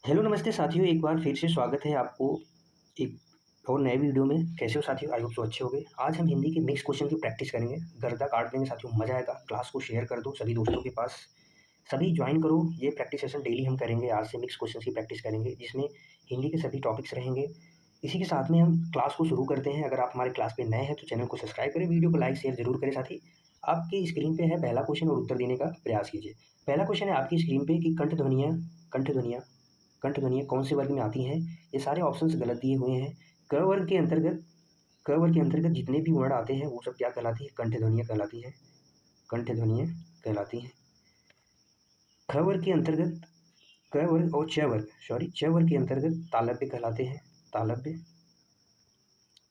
Hello नमस्ते साथियों, एक बार फिर से स्वागत है आपको एक और नए वीडियो में। कैसे हो साथियों? आई होप सो अच्छे होंगे। आज हम हिंदी के मिक्स क्वेश्चन की प्रैक्टिस करेंगे। गर्दा काट देंगे साथियों, मज़ा आएगा। क्लास को शेयर कर दो सभी दोस्तों के पास, सभी ज्वाइन करो। ये प्रैक्टिस सेशन डेली हम करेंगे। आज से मिक्स क्वेश्चन की प्रैक्टिस करेंगे जिसमें हिंदी के सभी टॉपिक्स रहेंगे। इसी के साथ में हम क्लास को शुरू करते हैं। अगर आप हमारे क्लास पे नए हैं तो चैनल को सब्सक्राइब करें, वीडियो को लाइक शेयर जरूर करें। साथ ही आपकी स्क्रीन पे है पहला क्वेश्चन और उत्तर देने का प्रयास कीजिए। पहला क्वेश्चन है आपकी स्क्रीन पे कि कंठ ध्वनियाँ कौन से वर्ग में आती हैं? ये सारे ऑप्शंस गलत दिए हुए हैं। क वर्ग के अंतर्गत जितने भी वर्ण आते हैं वो सब क्या कहलाती है? कंठ ध्वनियाँ कहलाती हैं। कंठ ध्वनियाँ कहलाती हैं। ख वर्ग के अंतर्गत क वर्ग और च वर्ग के अंतर्गत तालव्य कहलाते हैं। तालव्य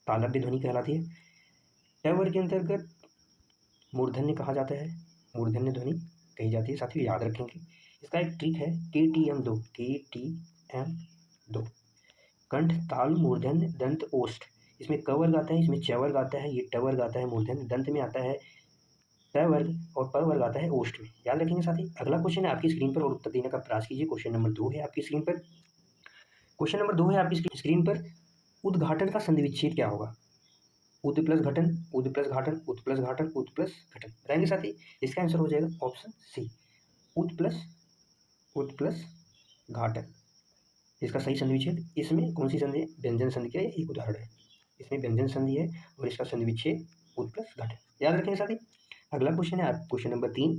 तालव्य ध्वनि कहलाती है। ट वर्ग के अंतर्गत मूर्धन्य कहा जाता है। मूर्धन्य ध्वनि कही जाती है। साथियों याद रखेंगे, इसका एक ट्रिक है KTM2 कंठ ताल मूर्धन्य दंत ओष्ठ। इसमें क वर्ग आता है, इसमें च वर्ग आता है, ये ट वर्ग आता है मूर्धन्य, दंत में आता है ट वर्ग और प वर्ग आता है ओष्ठ में। याद रखेंगे साथी। अगला क्वेश्चन है आपकी स्क्रीन पर और उत्तर देने का प्रयास कीजिए। क्वेश्चन नंबर 2 है आपकी स्क्रीन पर। स्क्रीन पर उद्घाटन का संधि विच्छेद क्या होगा? उद प्लस घटन, उद प्लस घाटन, उद प्लस घाटन, उद प्लस घटन। बताएंगे साथी। इसका आंसर हो जाएगा ऑप्शन सी, उद प्लस घाटन। इसका सही संधि विच्छेद इसमें कौन सी संधि है? व्यंजन संधि का एक उदाहरण है। इसमें व्यंजन संधि है और इसका संधि विच्छेद उद प्लस घटन। याद रखेंगे साथी। अगला क्वेश्चन है क्वेश्चन नंबर 3।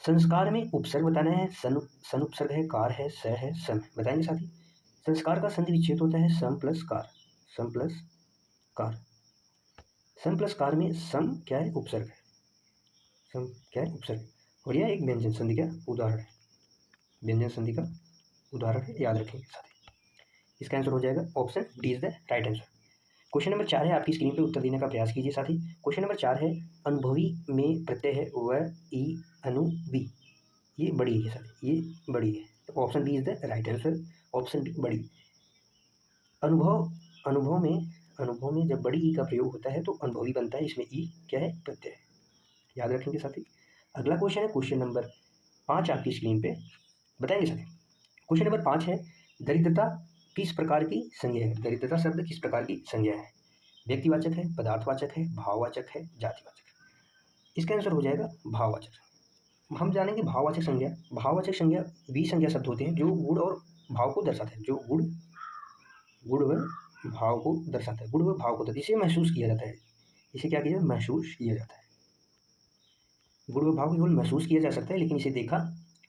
संस्कार में उपसर्ग बताना है। सन उपसर्ग है, कार है, स है, सम है। बताएंगे साथी। संस्कार का संधि विच्छेद होता है सम प्लस कार। सम प्लस कार। सम प्लस कार में सम क्या है? उपसर्ग है। सम क्या है? उपसर्ग। और यह एक व्यंजन संधि का उदाहरण है। व्यंजन संधि का उदाहरण है, याद रखेंगे साथी। इसका आंसर हो जाएगा option D is the right answer. Question number 4 है आपकी स्क्रीन पे, उत्तर देने का प्रयास कीजिए साथी। क्वेश्चन नंबर 4 है अनुभवी में प्रत्यय है व ई अनु वी। ये बड़ी है साथी, ये बड़ी है, तो option B is the right answer. Option B बड़ी। अनुभव अनुभव में जब बड़ी ई का प्रयोग होता है तो अनुभवी बनता है। इसमें ई क्या है? प्रत्यय। याद रखेंगे साथी। अगला क्वेश्चन है क्वेश्चन नंबर 5 आपकी स्क्रीन पे। बताएंगे साथी। क्वेश्चन नंबर 5 है दरिद्रता किस प्रकार की संज्ञा है? दरिद्रता शब्द किस प्रकार की संज्ञा है? व्यक्तिवाचक है, पदार्थवाचक है, भाववाचक है, जातिवाचक है। इसका आंसर हो जाएगा भाववाचक। हम जानेंगे भाववाचक संज्ञा। भाववाचक संज्ञा वी संज्ञा शब्द होते हैं जो गुण और भाव को दर्शाते हैं। जो गुण व भाव को दर्शाता है। गुण व भाव को इसे महसूस किया जाता है। इसे क्या किया? महसूस किया जाता है। गुण व भाव को केवल महसूस किया जा सकता है, लेकिन इसे देखा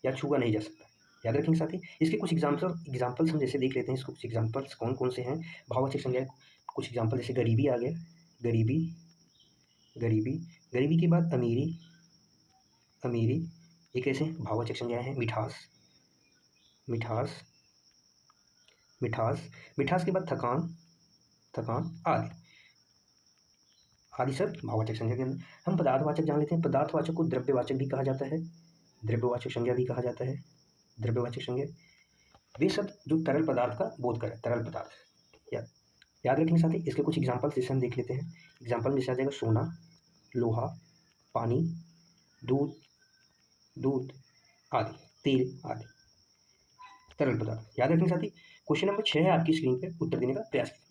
या छुआ नहीं जा सकता। याद रखेंगे साथी। इसके कुछ एग्जाम्पल्स हम जैसे देख लेते हैं। इसको कुछ एग्जाम्पल्स कौन कौन से हैं भाववाचक संज्ञा। कुछ एग्जाम्पल जैसे गरीबी आ गया। गरीबी गरीबी गरीबी के बाद अमीरी। अमीरी ये कैसे भाववाचक संज्ञाएं हैं। मिठास मिठास मिठास मिठास के बाद थकान। थकान आदि आदि सब भाववाचक संज्ञा के अंदर। हम पदार्थवाचक जान लेते हैं। पदार्थवाचक को द्रव्यवाचक भी कहा जाता है। द्रव्यवाचक संज्ञा भी कहा जाता है। द्रव्यवाचक संज्ञा वे शब्द जो तरल पदार्थ का बोध करे। तरल पदार्थ याद रखेंगे साथी। इसके कुछ एग्जाम्पल्स जैसे हम देख लेते हैं। एग्जाम्पल में जैसे आ जाएगा सोना, लोहा, पानी, दूध दूध आदि, तेल आदि तरल पदार्थ। याद रखेंगे साथी। क्वेश्चन नंबर 6 है आपकी स्क्रीन पर, उत्तर देने का प्रयास करें।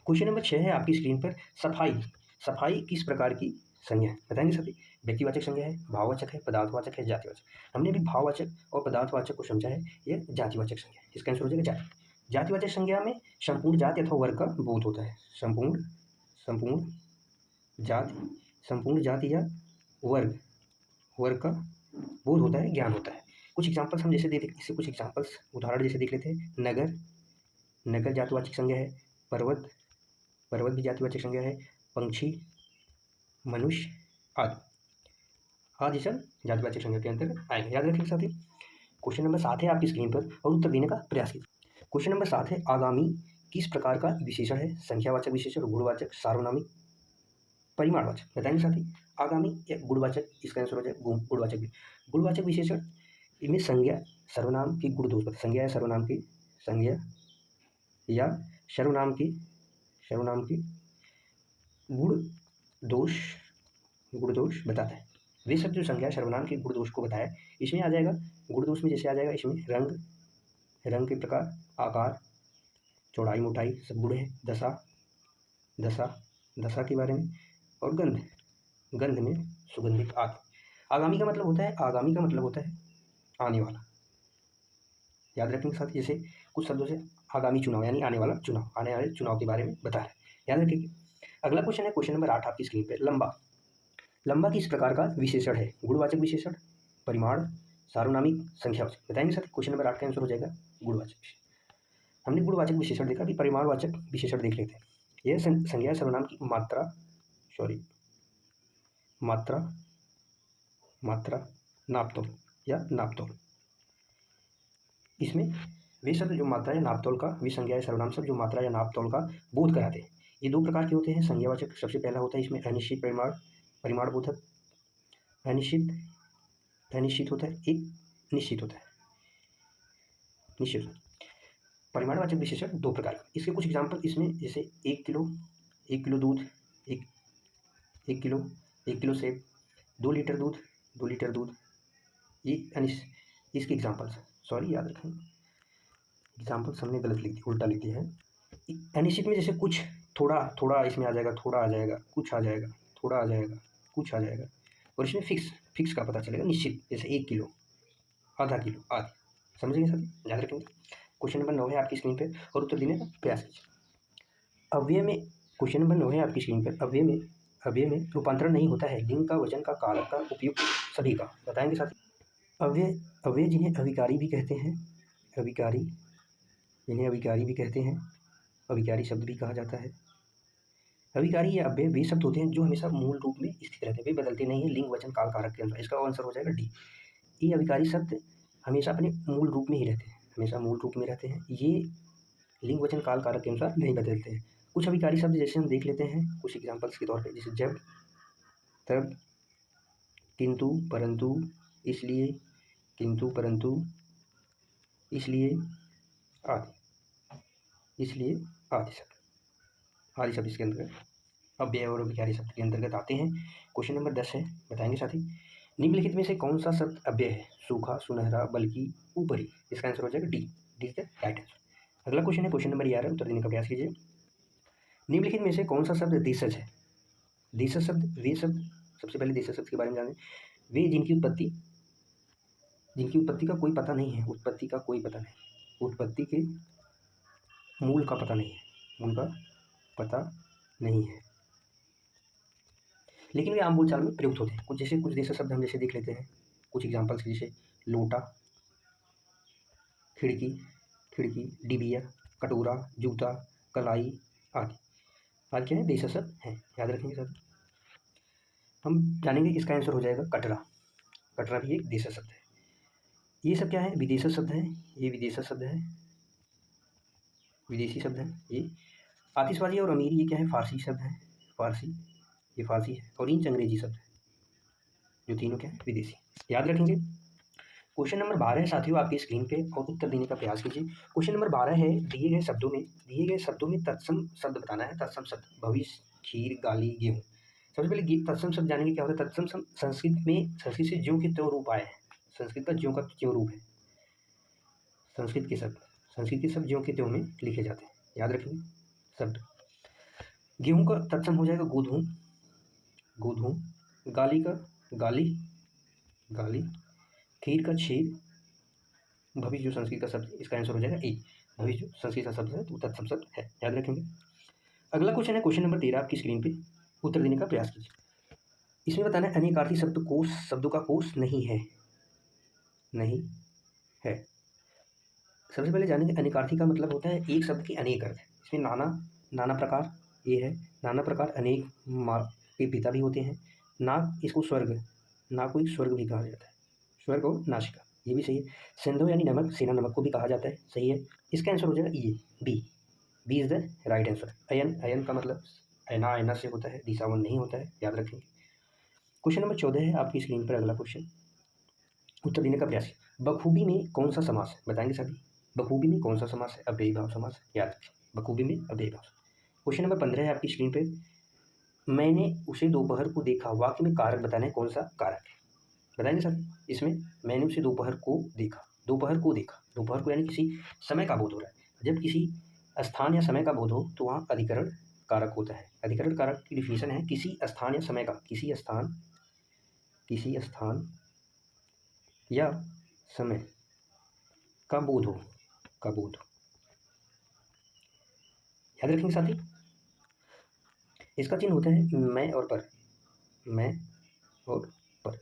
क्वेश्चन नंबर 6 है आपकी स्क्रीन पर। सफाई सफाई किस प्रकार की संज्ञा है? बताएंगे साथी। व्यक्तिवाचक संज्ञा है, भाववाचक है, पदार्थवाचक है, जातिवाचक। हमने अभी भाववाचक और पदार्थवाचक को समझा है। यह जातिवाचक संज्ञा है। इसका आंसर हो जाएगा जाति। जातिवाचक संज्ञा में संपूर्ण जाति अथवा वर्ग का बोध होता है। संपूर्ण जाति संपूर्ण जाति या वर्ग वर्ग का बोध होता है, ज्ञान होता है। कुछ एग्जाम्पल्स हम जैसे देख इससे कुछ एग्जाम्पल्स उदाहरण जैसे देख लेते हैं। नगर नगर जातिवाचक संज्ञा है। पर्वत पर्वत भी जातिवाचक संज्ञा है। पंक्षी, मनुष्य आदि आदि सब जातिवाचक संज्ञा के अंतर्गत आएंगे। याद रखिए साथी। क्वेश्चन नंबर 7 है आपकी स्क्रीन पर और उत्तर देने का प्रयास कीजिए। क्वेश्चन नंबर 7 है आगामी किस प्रकार का विशेषण है? संख्यावाचक विशेषण, गुणवाचक, सार्वनामिक, परिमाणवाचक। बताएंगे साथी। आगामी या गुणवाचक, इसका आंसर हो जाए गुणवाचक भी। गुणवाचक विशेषण इनमें संज्ञा सर्वनाम की गुण दोष, संज्ञा या सर्वनाम की संज्ञा या सर्वनाम की गुण दोष बताता है। वे सब जो संज्ञा सर्वनाम के गुण दोष को बताया, इसमें आ जाएगा गुण दोष में जैसे आ जाएगा इसमें रंग के प्रकार, आकार, चौड़ाई मोटाई सब गुण है। दशा, दशा दशा के बारे में, और गंध, गंध में सुगंधित आदि। आगामी का मतलब होता है, आगामी का मतलब होता है आने वाला, याद रखेंगे साथ। जैसे कुछ शब्दों से आगामी चुनाव यानी आने वाला चुनाव, आने वाले चुनाव के बारे में बता रहे हैं, याद रखेंगे। अगला क्वेश्चन है क्वेश्चन नंबर 8 आपकी स्क्रीन पे। लंबा, लंबा किस प्रकार का विशेषण है? गुणवाचक विशेषण, परिमाण, सार्वनामिक, संख्यावाचक। बताएंगे सर। क्वेश्चन नंबर 8 का आंसर हो जाएगा गुणवाचक विशेषण। हमने गुणवाचक विशेषण देखा, अभी परिमाणवाचक विशेषण देख लेते हैं। यह संज्ञा सर्वनाम की मात्रा, मात्रा, मात्रा, नापतोल या नापतोल। इसमें वे शब्द जो मात्रा या नापतोल का, वे संज्ञा या सर्वनाम शब्द जो मात्रा या नापतोल का बोध कराते हैं। ये दो प्रकार के होते हैं। संज्ञावाचक सबसे पहला होता है, इसमें अनिश्चित परिमाण, परिमाण बोधक, अनिश्चित, अनिश्चित होता है, एक निश्चित होता है, निश्चित। परिमाणवाचक विशेषण दो प्रकार के। इसके कुछ एग्जाम्पल इसमें, जैसे 1 किलो, 1 किलो दूध, 1 किलो सेब, 2 लीटर दूध, 2 लीटर दूध। ये इसके एग्जाम्पल्स, सॉरी याद रखें, एग्जाम्पल्स हमने गलत लिख दिया, उल्टा लिख दिया है। अनिश्चित में जैसे कुछ, थोड़ा थोड़ा इसमें आ जाएगा, थोड़ा आ जाएगा, कुछ आ जाएगा, थोड़ा आ जाएगा, कुछ आ जाएगा। और इसमें फिक्स का पता चलेगा, निश्चित, जैसे 1 किलो, आधा किलो आदि। समझेंगे साथी, याद रखेंगे। क्वेश्चन नंबर 9 है आपकी स्क्रीन पे, और उत्तर देने का प्रयास कीजिए। अव्यय में, क्वेश्चन नंबर 9 है आपकी स्क्रीन पर। अव्यय में रूपांतरण नहीं होता है। लिंग का, वचन का, कारक का, उपयुक्त सभी का। बताएंगे साथी। अव्यय जिन्हें अविकारी भी कहते हैं, अविकारी, जिन्हें अविकारी भी कहते हैं, अविकारी शब्द भी कहा जाता है। अविकारी या अव्यय वे शब्द होते हैं जो हमेशा मूल रूप में स्थित रहते हैं, वे बदलते नहीं है लिंग, वचन, काल, कारक के अनुसार। इसका आंसर हो जाएगा डी। ये अविकारी शब्द हमेशा अपने मूल रूप में ही रहते हैं, हमेशा मूल रूप में रहते हैं। ये लिंग, वचन, काल, कारक के अनुसार नहीं बदलते हैं। कुछ अविकारी शब्द जैसे हम देख लेते हैं कुछ एग्जाम्पल्स के तौर पे, जैसे जब, तब, किंतु, परंतु, इसलिए, किंतु, परंतु, इसलिए, आदि, इसलिए, आदि शब्द इसके अंतर्गत, अव्यय और अविकारी शब्द के अंतर्गत आते हैं। क्वेश्चन नंबर 10 है, बताएंगे साथी। निम्नलिखित में से कौन सा शब्द अव्यय है? सूखा, सुनहरा, बल्कि, ऊपरी। इसका आंसर हो जाएगा D, D is the right answer. अगला क्वेश्चन है क्वेश्चन नंबर 11, उत्तर देने का प्रयास कीजिए। निम्नलिखित में से कौन सा शब्द देशज है? देशज शब्द, वे शब्द, सबसे पहले देशज शब्द के बारे में जानें। वे जिनकी उत्पत्ति का कोई पता नहीं है, उत्पत्ति का कोई पता नहीं, उत्पत्ति के मूल का पता नहीं है, मूल का पता नहीं है, लेकिन वे आम बोलचाल में प्रयुक्त होते हैं। कुछ देशज शब्द हम जैसे देख लेते हैं कुछ एग्जाम्पल्स के, जैसे लोटा, खिड़की, डिबिया, कटोरा, जूता, कलाई आदि। आज क्या है? देशज शब्द हैं, याद रखेंगे सर। हम जानेंगे इसका आंसर हो जाएगा कटरा। कटरा भी एक देशज शब्द है। ये सब क्या है? विदेशज शब्द है। ये विदेशज शब्द है, विदेशी शब्द है। ये आतिशबाजी और अमीरी, ये क्या है? फारसी शब्द है, फारसी, ये फारसी है। और इंच अंग्रेजी शब्द है, जो तीनों क्या है? विदेशी। याद रखेंगे। क्वेश्चन नंबर 12 है साथियों आपकी स्क्रीन पे, और उत्तर देने का प्रयास कीजिए। क्वेश्चन नंबर 12 है, दिए गए शब्दों में तत्सम शब्द बताना है। तत्सम शब्द, भविष्य, खीर, गाली, गेहूँ। सबसे पहले तत्सम शब्द जानेंगे क्या होता है। तत्सम शब्द संस्कृत से ज्यों के त्यों रूप आए हैं। संस्कृत का ज्यों का त्यों रूप है। संस्कृत के शब्द ज्यों के त्यों में लिखे जाते हैं, याद रखेंगे शब्द। गेहूं का तत्सम हो जाएगा गोधूम, गोधूम। गाली का गाली, गाली। खीर का क्षीर। भविष्य जो संस्कृत का शब्द है, इसका आंसर हो जाएगा ए। भविष्य जो संस्कृत का शब्द है तो तत्सम शब्द है, याद रखेंगे। अगला क्वेश्चन है क्वेश्चन नंबर 13 आपकी स्क्रीन पे, उत्तर देने का प्रयास कीजिए। इसमें बताना है अनेकार्थी शब्दों का कोष नहीं है, नहीं है। सबसे पहले जानेंगे अनेकार्थी का मतलब होता है एक शब्द के अनेक अर्थ। इसमें नाना प्रकार ये है, नाना प्रकार अनेक माँ के पिता भी होते हैं। नाक, इसको स्वर्ग, नाक को स्वर्ग भी कहा जाता है, स्वर्ग और नासिका, ये भी सही है। सिंधु यानी नमक, सेना नमक को भी कहा जाता है, सही है। इसका आंसर हो जाएगा ये B, B is the right answer. अयन का मतलब ऐना से होता है, दिशावन नहीं होता है, याद रखेंगे। क्वेश्चन नंबर 14 है आपकी स्क्रीन पर। अगला क्वेश्चन, उत्तर देने का प्रयास। बखूबी में कौन सा समास है? बताएंगे साथी। बखूबी में कौन सा समास है? अव्ययीभाव समास, याद रखें। बखूबी में अव्ययीभाव। क्वेश्चन नंबर 15 है आपकी स्क्रीन पे। मैंने उसे दोपहर को देखा, वाक्य में कारक बताना है, कौन सा कारक है? बताएंगे साथी। इसमें मैंने उसे दोपहर को देखा, दोपहर को देखा, दोपहर को यानी किसी समय का बोध हो रहा है। जब किसी स्थान या समय का बोध हो तो वहाँ अधिकरण कारक होता है। अधिकरण कारक की डिफिनीशन है किसी स्थान या समय का, किसी स्थान या समय का बोध हो, का बोध। याद रखेंगे साथी। इसका चिन्ह होता है मैं और पर, मैं और पर।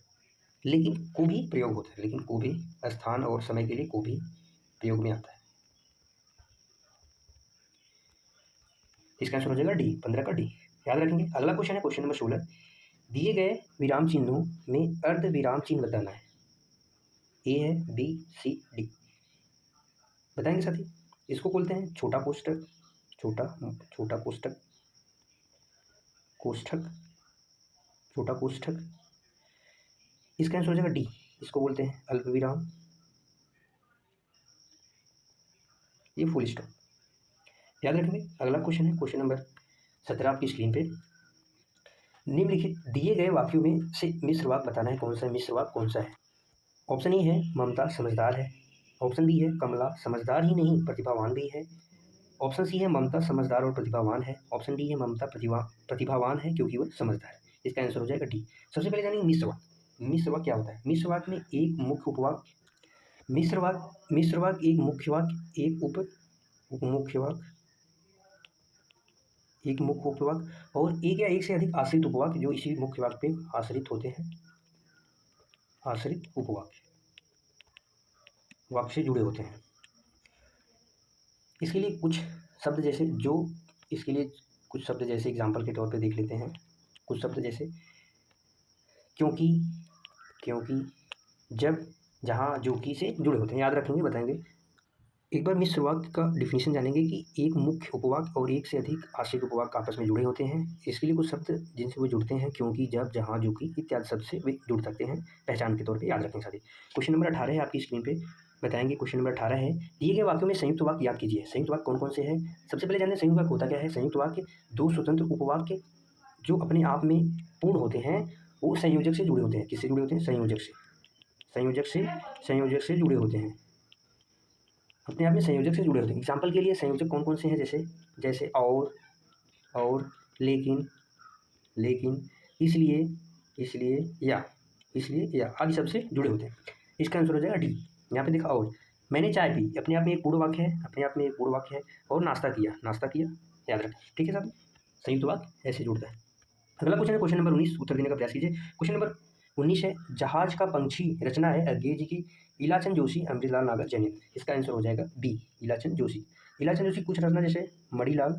लेकिन को भी प्रयोग होता है, लेकिन को भी स्थान और समय के लिए को भी प्रयोग में आता है। इसका आंसर हो जाएगा डी, 15 का डी। याद रखेंगे। अगला क्वेश्चन है क्वेश्चन नंबर 16। दिए गए विराम चिन्हों में अर्ध विराम चिन्ह बताना है। ए है, बी, सी, डी। बताएंगे साथी। इसको बोलते हैं छोटा कोष्ठक, छोटा कोष्ठक, छोटा कोष्ठक। इसका आंसर हो जाएगा डी। इसको बोलते हैं अल्प विराम, ये फुल स्टॉप। याद रखेंगे। अगला क्वेश्चन है क्वेश्चन नंबर 17 आपकी स्क्रीन पे। निम्नलिखित दिए गए वाक्यों में से मिश्र वाक्य बताना है। कौन सा मिश्र वाक्य कौन सा है? ऑप्शन ए है ममता समझदार है, ऑप्शन बी है कमला समझदार ही नहीं प्रतिभावान भी है, ऑप्शन सी है ममता समझदार और प्रतिभावान है, ऑप्शन डी है ममता प्रतिभावान है क्योंकि वह समझदार है। इसका आंसर हो जाएगा डी। सबसे पहले जानेंगे मिश्र वाक्य। मिश्र वाक्य क्या होता है? मिश्र वाक्य में एक मुख्य उपवाक्य, मिश्र वाक्य एक मुख्य वाक्य, एक उपमुख्य वाक्य, एक मुख्य उपवाक्य और एक या एक से अधिक आश्रित उपवाक्य जो इसी मुख्य वाक्य पे आश्रित होते हैं, आश्रित उपवाक्य वाक्य से जुड़े होते हैं। इसके लिए कुछ शब्द जैसे जो इसके लिए कुछ शब्द जैसे एग्जाम्पल के तौर पे देख लेते हैं। कुछ शब्द जैसे क्योंकि, जब, जहाँ, जो कि से जुड़े होते हैं। याद रखेंगे, बताएंगे। एक बार मिश्र वाक्य का डिफिनीशन जानेंगे कि एक मुख्य उपवाक्य और एक से अधिक आश्रित उपवाक्य आपस में जुड़े होते हैं। इसके लिए कुछ शब्द जिनसे वो जुड़ते हैं क्योंकि, जब, जहाँ, जो कि इत्यादि शब्द से वे जुड़ सकते हैं पहचान के तौर पे। याद रखेंगे साथी। क्वेश्चन नंबर 18 है आपकी स्क्रीन पे। बताएंगे क्वेश्चन नंबर 18 है दिए गए वाक्यों में संयुक्त वाक्य याद कीजिए। संयुक्त वाक्य कौन कौन से हैं? सबसे पहले जानिए संयुक्त वाक्य होता क्या है। संयुक्त वाक्य दो स्वतंत्र उपवाक्य जो अपने आप में पूर्ण होते हैं वो संयोजक से जुड़े होते हैं। किससे जुड़े होते हैं? संयोजक से जुड़े होते हैं। अपने आप में संयोजक से जुड़े होते हैं। एग्जाम्पल के लिए संयोजक कौन कौन से हैं? जैसे और, लेकिन, इसलिए या आदि सबसे जुड़े होते हैं। इसका आंसर हो जाएगा डी। यहाँ पे देखा और, मैंने चाय पी, अपने आप में एक पूर्ण वाक्य है, और नाश्ता किया। याद रखें, ठीक है साहब। संयुक्त वाक्य ऐसे जुड़ता है। अगला क्वेश्चन है क्वेश्चन नंबर 19। उत्तर देने का प्रयास कीजिए। क्वेश्चन नंबर 19 है जहाज का पंछी रचना है अज्ञे जी की, इलाचंद जोशी, अमृतलाल नागर, जैनिन। इसका आंसर हो जाएगा बी, इलाचंद जोशी। कुछ रचना जैसे मणिलाल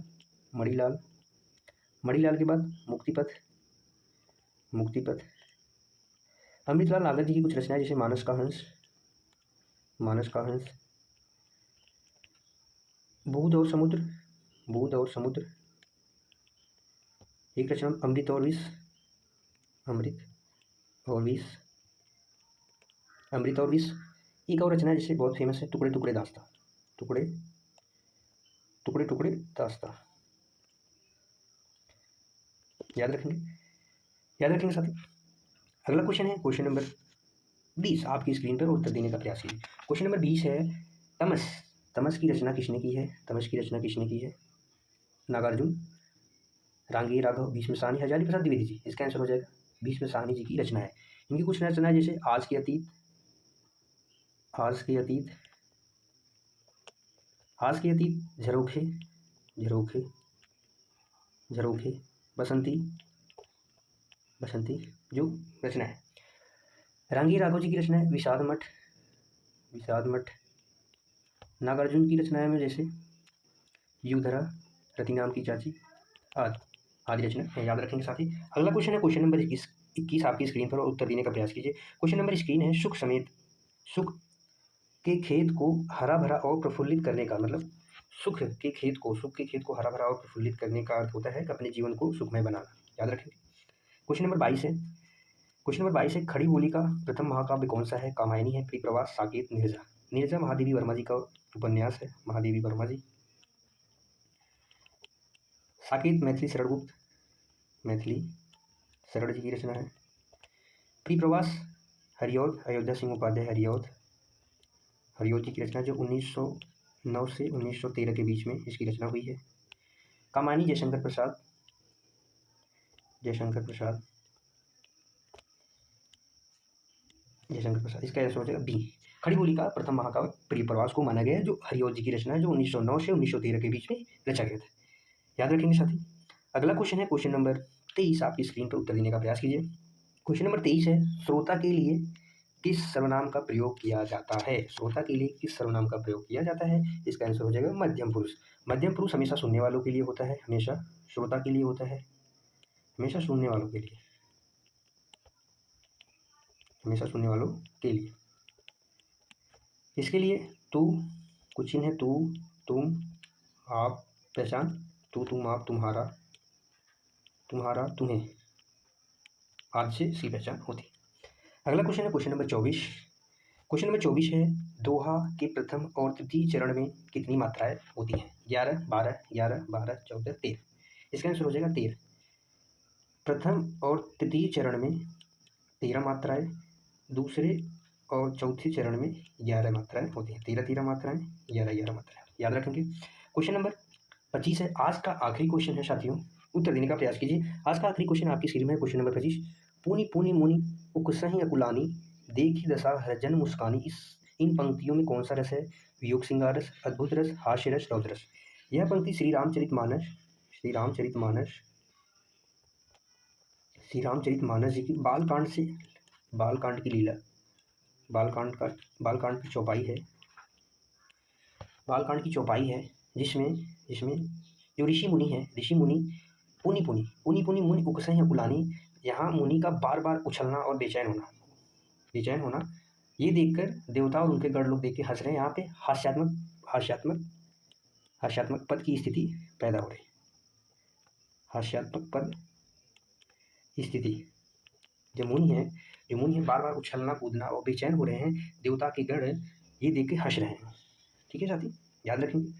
के बाद मुक्तिपथ। अमृतलाल नागर जी की कुछ रचनाएं जैसे मानस का हंस, बूंद और समुद्र। एक रचना अमृत और विष। एक और रचना जैसे बहुत फेमस है टुकड़े टुकड़े दास्ता। याद रखेंगे साथी। अगला क्वेश्चन है क्वेश्चन नंबर 20 आपकी स्क्रीन पर। उत्तर देने का प्रयास कीजिए। क्वेश्चन नंबर 20 है तमस की रचना किसने की है? नागार्जुन, रांगे राघव, भीष्म साहनी, हजारी प्रसाद द्विवेदी जी। इसका आंसर हो जाएगा भीष्म साहनी जी की रचना है। इनकी कुछ रचनाएं जैसे आज के अतीत, झरोखे, बसंती जो रचना है। रांगी राघव जी की रचना है विषाद मठ। नागार्जुन की रचनाएं में जैसे युधरा, रति नाम की चाची आदि रचना है। याद रखेंगे साथी। अगला क्वेश्चन है क्वेश्चन नंबर 21 आपकी स्क्रीन पर, और उत्तर देने का प्रयास कीजिए। क्वेश्चन नंबर स्क्रीन है सुख के खेत को हरा भरा और प्रफुल्लित करने का, मतलब सुख के खेत को हरा भरा और प्रफुल्लित करने का अर्थ होता है कि अपने जीवन को सुखमय बनाना। याद रखेंगे। क्वेश्चन नंबर 22 है खड़ी बोली का प्रथम महाकाव्य कौन सा है? कामायनी है, परिप्रवास, साकेत, नीरजा महादेवी वर्मा जी का उपन्यास है। महादेवी वर्मा जी। साकेत मैथिली शरण जी की रचना है। परिप्रवास हरिऔध, अयोध्या सिंह उपाध्याय हरिऔध। हरियोजी की रचना जो 1909 से 1913 के बीच में इसकी रचना हुई है। कमानी जयशंकर प्रसाद, जयशंकर प्रसाद, जयशंकर प्रसाद, इसका आंसर हो जाएगा बी। खड़ी बोली का प्रथम महाकाव्य प्रिय प्रवास को माना गया है, जो हरियोजी की रचना है, जो 1909 से 1913 के बीच में रचा गया था। याद रखेंगे साथी। अगला क्वेश्चन है क्वेश्चन नंबर 23। आपकी स्क्रीन पर उत्तर देने का प्रयास कीजिए। क्वेश्चन नंबर 23 है, श्रोता के लिए किस सर्वनाम का प्रयोग किया जाता है? श्रोता के लिए किस सर्वनाम का प्रयोग किया जाता है? इसका आंसर हो जाएगा मध्यम पुरुष। मध्यम पुरुष हमेशा सुनने वालों के लिए होता है, हमेशा श्रोता के लिए होता है, हमेशा सुनने वालों के लिए, हमेशा सुनने वालों के लिए। इसके लिए तू, कुछ चिन्ह है, तू, तुम, आप, पहचान, तू, तुम, आप, तुम्हारा, तुम्हारा, तुम्हें, आज से इसकी पहचान होती है। अगला क्वेश्चन है क्वेश्चन नंबर 24। क्वेश्चन नंबर 24 है, दोहा के प्रथम और तृतीय चरण में कितनी मात्राएं होती हैं? 11, 12, 11, 12, 14, 13। इसका आंसर हो जाएगा 13। प्रथम और तृतीय चरण में 13 मात्राएं, दूसरे और चौथे चरण में 11 मात्राएं होती हैं। 13 मात्राएं, 11 मात्राएं, याद रखेंगे। क्वेश्चन नंबर 25 है, आज का आखिरी क्वेश्चन है साथियों, उत्तर देने का प्रयास कीजिए। आज का आखिरी क्वेश्चन आपकी स्क्रीन में है, क्वेश्चन नंबर 25। पूनी पूनी मुनि उकसहि अकुलानी, देखी दशा हरजन मुस्कानी। इन पंक्तियों में कौन सा रस है? वियोग श्रृंगार रस, अद्भुत रस, हास्य रस, रौद्र रस। यह पंक्ति श्री रामचरितमानस, श्री रामचरितमानस, श्री रामचरितमानस जी की बालकांड से, बालकांड की लीला, बालकांड की चौपाई है, बालकांड की चौपाई है, जिसमें जिसमें जो ऋषि मुनि है, ऋषि मुनि पुनी पुनी पुनी पुनी मुनि उकसहि अकुलानी, यहाँ मुनि का बार बार उछलना और बेचैन होना, बेचैन होना, ये देखकर देवता और उनके गण लोग देख के हंस रहे हैं। यहाँ पे हास्यात्मक हास्यात्मक हास्यात्मक पद की स्थिति पैदा हो रही है, हास्यात्मक पद की स्थिति। जो मुनि है बार बार उछलना कूदना और बेचैन हो रहे हैं, देवता के गण ये देख के हंस रहे हैं। ठीक है साथी, याद रखेंगे।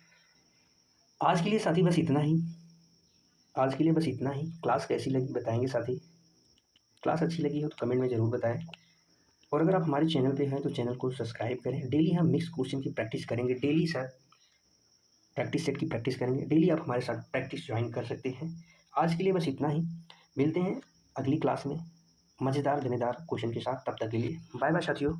आज के लिए साथी बस इतना ही, आज के लिए बस इतना ही। क्लास कैसी लगी बताएंगे साथी। क्लास अच्छी लगी हो तो कमेंट में ज़रूर बताएं, और अगर आप हमारे चैनल पे हैं तो चैनल को सब्सक्राइब करें। डेली हम मिक्स क्वेश्चन की प्रैक्टिस करेंगे, डेली सर प्रैक्टिस सेट की प्रैक्टिस करेंगे। डेली आप हमारे साथ प्रैक्टिस ज्वाइन कर सकते हैं। आज के लिए बस इतना ही, मिलते हैं अगली क्लास में मज़ेदार धनेदार क्वेश्चन के साथ। तब तक के लिए बाय बाय साथियों।